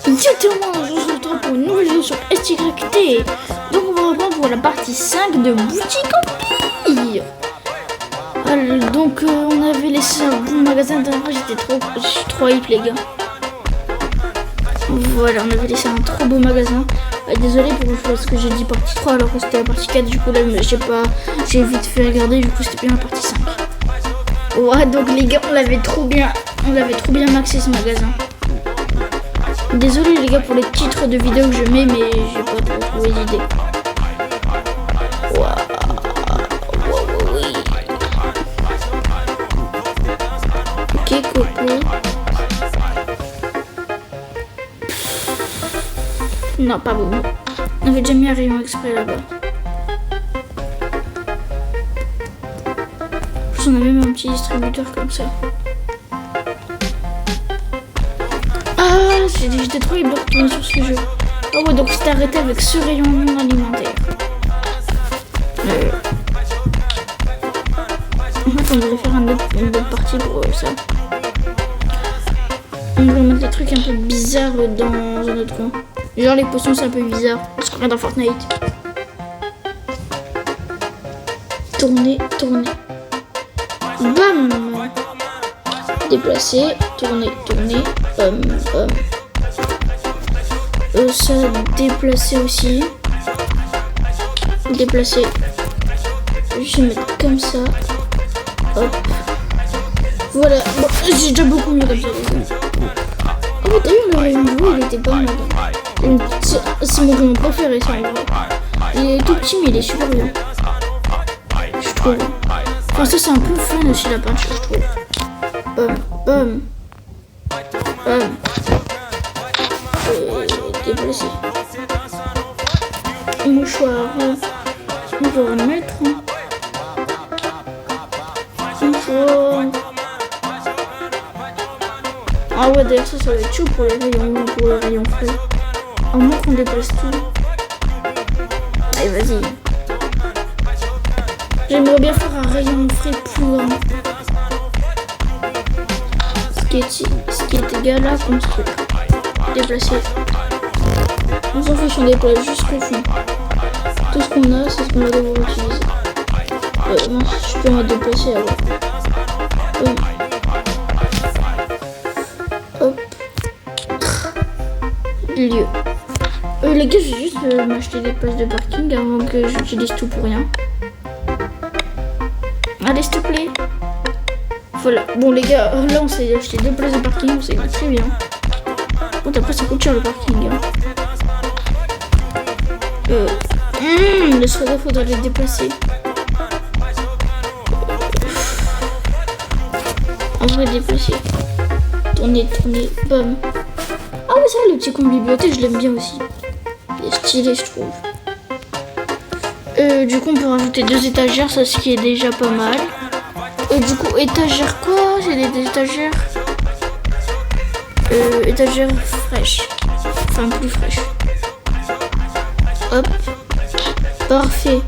Exactement, on se retrouve pour une nouvelle vidéo sur SYT. Donc on va reprendre pour la partie 5 de Boutique Empire. Donc on avait laissé un bon magasin, je suis trop hype les gars. Voilà, on avait laissé un trop beau magasin. Désolé pour ce que j'ai dit partie 3 alors que c'était la partie 4, du coup là j'ai vite fait regarder, du coup c'était bien la partie 5. Ouais, donc les gars, on l'avait trop bien maxé ce magasin. Désolé les gars pour les titres de vidéos que je mets, mais j'ai pas trop trouvé d'idée. Oui. Ok, coco. Non, pas bon. On avait déjà mis un rayon exprès là-bas. On a même un petit distributeur comme ça. Ah, j'étais trop libre de retourner sur ce jeu. Oh ouais, donc c'était arrêté avec ce rayon non alimentaire. En fait, on devrait faire une autre partie pour ça. On va mettre des trucs un peu bizarres dans un autre coin. Genre les potions, c'est un peu bizarre. Parce qu'on est dans Fortnite. Tourner. Bam! Déplacer, tourner. Ça, déplacer aussi. Déplacer. Je vais mettre comme ça. Hop. Voilà. Bon, j'ai déjà beaucoup mieux comme ça. Oh, d'ailleurs, le rayon bleu, il était pas mal. C'est mon rayon préféré, ça, en vrai. Il est tout petit, mais il est super bien. Je trouve. Enfin, ça, c'est un peu fun aussi, la peinture, je trouve. Bam. Déplacer. Mouchoir. On va en mettre. Mouchoir. Ah ouais, d'ailleurs, ça va être chaud pour les rayons frais. À moins qu'on déplace tout. Allez, vas-y. J'aimerais bien faire un rayon frais plus grand. Ce qui est égal à construire. Déplacer. On s'en fiche, on déplace jusqu'au fond. Tout ce qu'on a, c'est ce qu'on va devoir utiliser. Non, je peux me déplacer avant. Hop. Lieu. Les gars, je vais juste m'acheter des places de parking avant que j'utilise tout pour rien. Allez, s'il te plaît. Voilà. Bon, les gars, là, on s'est acheté 2 places de parking. On s'est dit très bien. Bon, après, ça coûte cher le parking. Hein. Le soda, faudrait les déplacer. On va déplacer. Tourner. Bam. Ah oui, ça, le petit coin bibliothèque, je l'aime bien aussi. Il est stylé, je trouve. Du coup, on peut rajouter 2 étagères, ça, ce qui est déjà pas mal. Du coup, étagère quoi? C'est des étagères. Étagère fraîche. Enfin, plus fraîche. Hop. Parfait.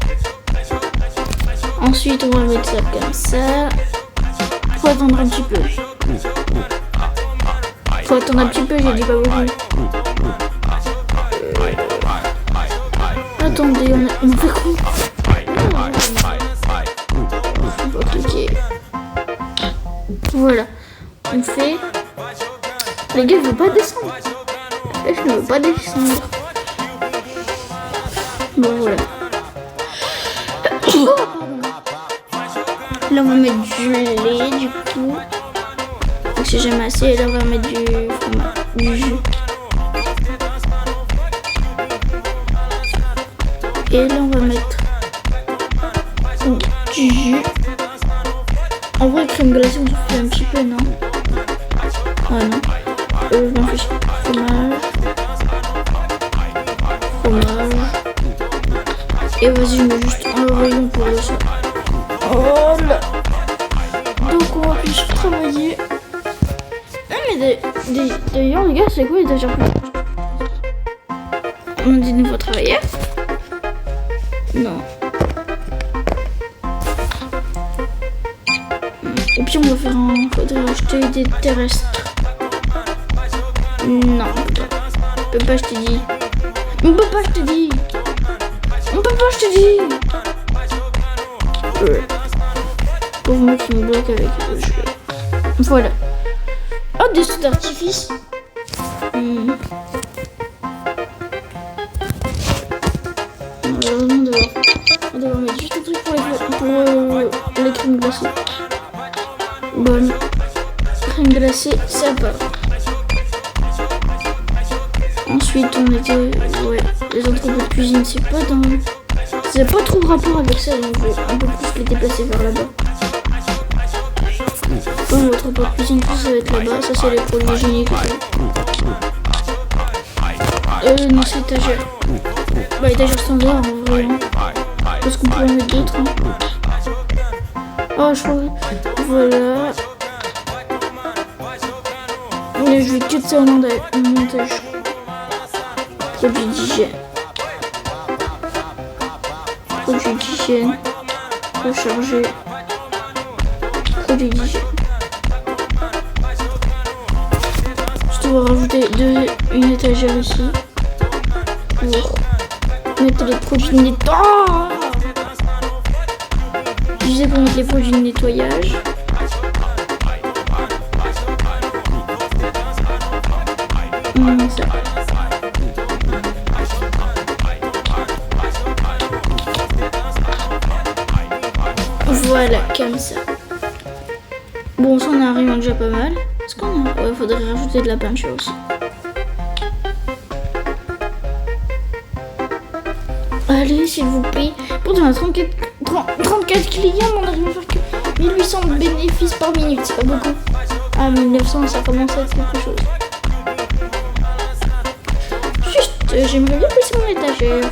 Ensuite, on va mettre ça comme ça. Faut attendre un petit peu. J'ai dit pas beaucoup. Attendez, on fait quoi? On va cliquer. Voilà. On fait. Les gars, je veux pas descendre. Je ne veux pas descendre. Bon, voilà. Là, on va mettre du lait, du coup. Donc, c'est jamais assez. Et là, on va mettre du jus. Et là, on va mettre du jus. En vrai, crème glacée, on se fait un petit peu, non? Ah non. Je m'en fiche. Fromage. Et vas-y, je mets juste un rayon pour le sol. Oh là. Donc, on va plus travailler. Ah, mais d'ailleurs, les gars, c'est quoi les étagères? On dit nouveau travailler? Non. Et puis on va faire faudrait acheter des terrestres. Non. Papa, je t'ai dit. Mon papa, je t'ai dit. Mon papa, je t'ai dit. Pauvre moi qui me bloque avec le jeu. Voilà. Oh, des sauts d'artifice. On va mettre juste un truc pour les crèmes glacées. Bonne. Crème glacée, ça part. Ensuite, on était... Ouais, les entrepôts de cuisine, c'est pas dans... Ça n'a pas trop de rapport avec ça, donc je vais un peu plus les déplacer vers là-bas. Bon, l'entrepôt de cuisine, tout ça va être là-bas. Ça, c'est les produits hygiéniques. Non, c'est étagère. Bah, étagère standard, en vrai. Hein. Parce qu'on pourrait en mettre d'autres. Hein. Oh, je crois... Voilà. Et je vais cut ça en montage. Produits d'hygiène. Produits d'hygiène. Recharger. Produits d'hygiène. Je dois rajouter une étagère ici. Pour mettre les produits de nettoyage. Je disais pour mettre les produits de nettoyage. Ça. Voilà, comme ça. Bon, ça on a un rayon déjà pas mal. Est-ce qu'on a... Ouais, faudrait rajouter de la peinture aussi. Allez, s'il vous plaît. Pourtant, on a 34 clients, on arrive à faire que 1800 bénéfices par minute. C'est pas beaucoup. Ah, 1900, ça commence à être quelque chose. Juste, j'aimerais bien baisser mon étagère.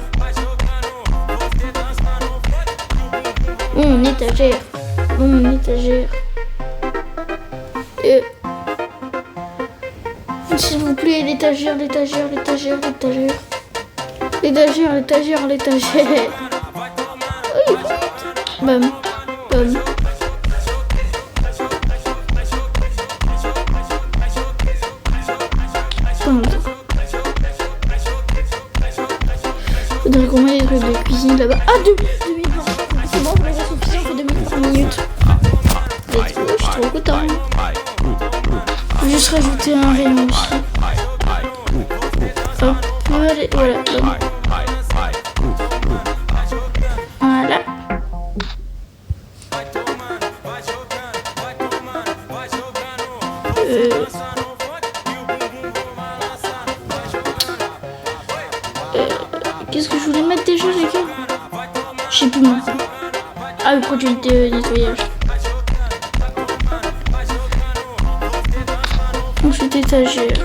Mon étagère. Mon étagère. S'il vous plaît, l'étagère, l'étagère, l'étagère, l'étagère. L'étagère, l'étagère, l'étagère. Oui, bam, bam. Faudrait qu'on mette des trucs de cuisine là-bas. Ah, 2000 par... C'est bon, les suffisant, on fait 2000 par minute. Je suis trop content. Je vais juste rajouter un rayon aussi. Hop, voilà, voilà. Voilà. Qu'est-ce que je voulais mettre déjà, les gars? Je sais plus maintenant. Ah, le produit de nettoyage. Ensuite, étagère.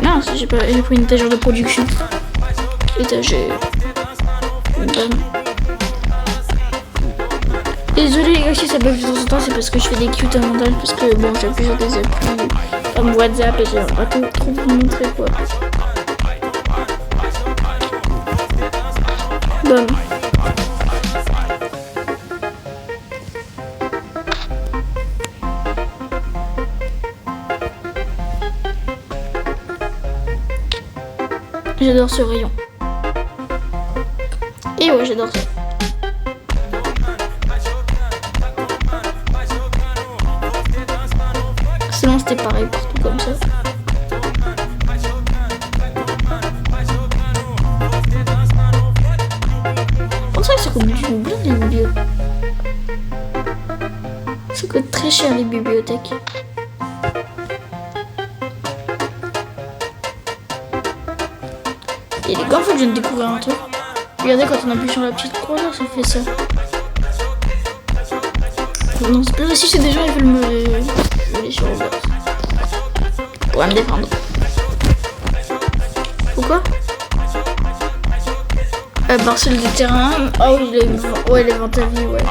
Non, j'ai pas pris une étagère de production. Étagère. Bam. Désolé les gars si ça bug de temps en temps, c'est parce que je fais des cute en montage. Parce que bon, j'appuie sur des applis comme WhatsApp et j'ai pas trop vous montrer quoi. Bam. J'adore ce rayon. Et ouais, j'adore ça. Sinon, c'était pareil partout comme ça. On dirait que ça coûte du bien les bibliothèques. Ça coûte très cher les bibliothèques. Et les gars, en fait, je viens de découvrir un truc. Regardez, quand on appuie sur la petite croix, là, ça fait ça. Non, c'est plus facile, c'est des gens, ils veulent me les sur le bas. Pour me défendre. Pourquoi? Parcelle de terrain. Ah oui, les ventes à vie, ouais.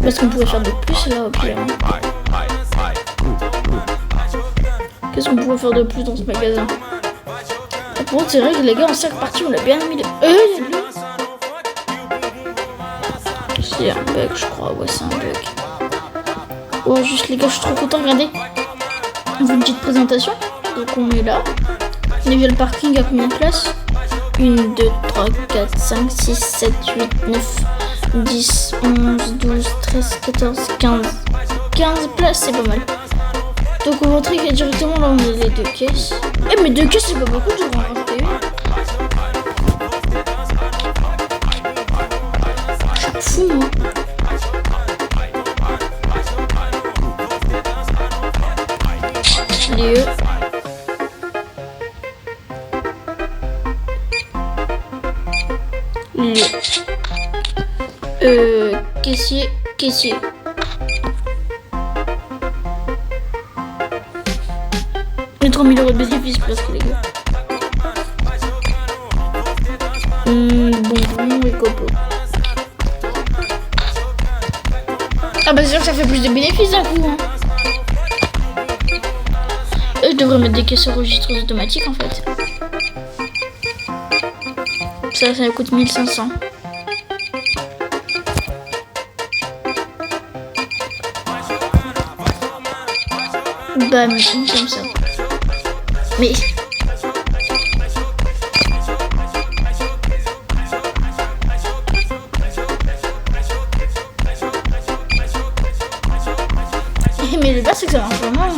Parce qu'on pourrait faire de plus là, au pire. Qu'est-ce qu'on pourrait faire de plus dans ce magasin? Par contre, c'est vrai que les gars, en 5 parties, on a bien mis de... il y a de l'eau. C'est un bug, je crois. Ouais, c'est un bug. Ouais, juste les gars, je suis trop content. Regardez. On fait une petite présentation. Donc on est là. On est via le parking à combien de places? 1, 2, 3, 4, 5, 6, 7, 8, 9, 10, 11, 12, 13, 14, 15. 15 places, c'est pas mal. Donc on va rentrer directement là où on a les 2 caisses. Eh mais 2 caisses c'est pas beaucoup, je vais en rajouter une. Je suis fou moi. Lieu. Caissier. Et 3 000 € de bénéfice presque les gars. Bonbon et copeaux. Ah bah c'est sûr que ça fait plus de bénéfices d'un coup hein. Je devrais mettre des caisses enregistreuses automatiques en fait. Ça coûte 1500. Bam, comme ça. Mais... mais le bas c'est que ça marche vraiment. Hein.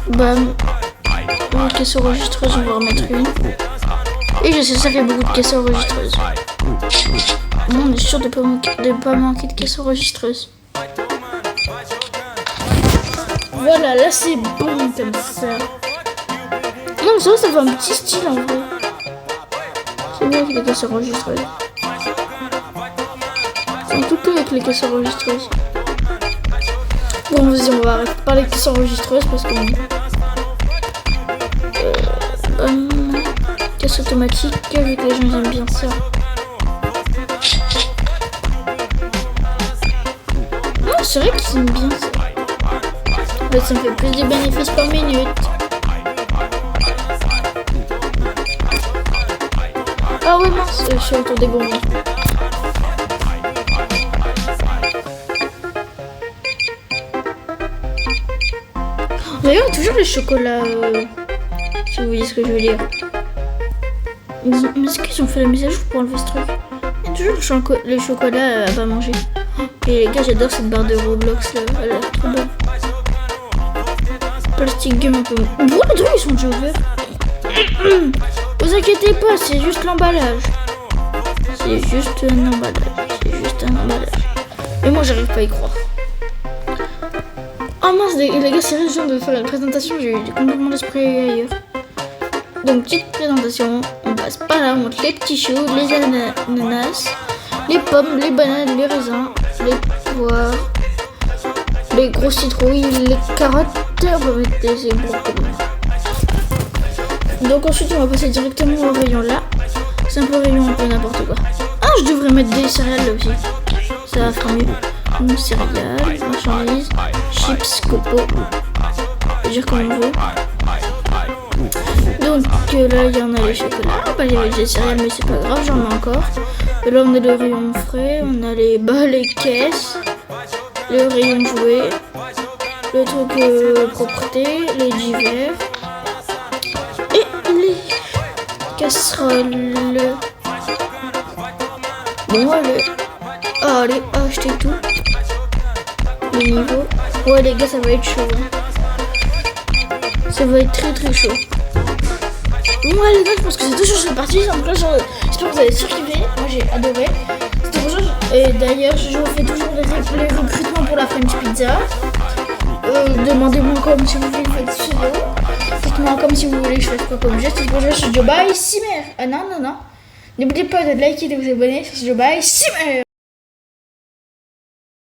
Bam. Une caisse enregistreuse, on va remettre une. Et je sais, ça fait beaucoup de caisses enregistreuses. On est sûr de pas manquer de caisses enregistreuses. Voilà, là c'est bon comme ça. Non, ça fait un petit style en vrai. C'est bien avec les caisses enregistreuses. En tout cas avec les caisses enregistreuses. Bon, vas-y, on va arrêter de parler de caisses enregistreuses parce que... caisse automatique, vu que les gens aiment bien ça. Non, c'est vrai qu'ils aiment bien ça. En fait, ça me fait plus de bénéfices par minute. Ah ouais, mince, je suis autour des bonbons. D'ailleurs, toujours le chocolat, si vous voyez ce que je veux dire. Mais est-ce qu'ils ont fait la mise à jour pour enlever ce truc? Il y a toujours le chocolat à pas manger. Et les gars, j'adore cette barre de Roblox là, elle a l'air trop bonne. Plastic gum un peu. Pourquoi les trucs ils sont déjà ouverts? Vous inquiétez pas, c'est juste l'emballage. C'est juste un emballage. Et moi, j'arrive pas à y croire. Oh mince, les gars, c'est vrai, je viens de faire la présentation, j'ai eu complètement l'esprit ailleurs. Donc, petite présentation, on passe par là, on montre les petits choux, les ananas, les pommes, les bananes, les raisins, les poires, les grosses citrouilles, les carottes, on va mettre des brocolis. Donc ensuite, on va passer directement au rayon là. C'est un peu rayon un peu n'importe quoi. Ah, je devrais mettre des céréales là aussi. Ça va faire mieux. Donc, céréales, marchandises, chips, copeaux. On peut dire comme on veut. Donc là, il y en a les chocolats. Bah, il y avait des céréales, mais c'est pas grave, j'en ai encore. Et là, on a le rayon frais, on a les caisses, le rayon jouets, le truc propreté, les divers et les casseroles. Bon, allez, acheter tout. Les niveaux. Ouais, les gars, ça va être chaud. Hein. Ça va être très chaud. Ouais les gars, je pense que c'est tout sur cette partie. Donc là, j'espère que vous avez surkiffé. Moi j'ai adoré. C'était pour ça. Et d'ailleurs, je fais toujours les recrutements pour la French Pizza. Demandez-moi comme si vous voulez faire des vidéos. Dites-moi comme si vous voulez que je fasse quoi comme geste. C'est pour jouer sur Joe by Simmer. Ah non. N'oubliez pas de liker et de vous abonner sur Joe by Simmer.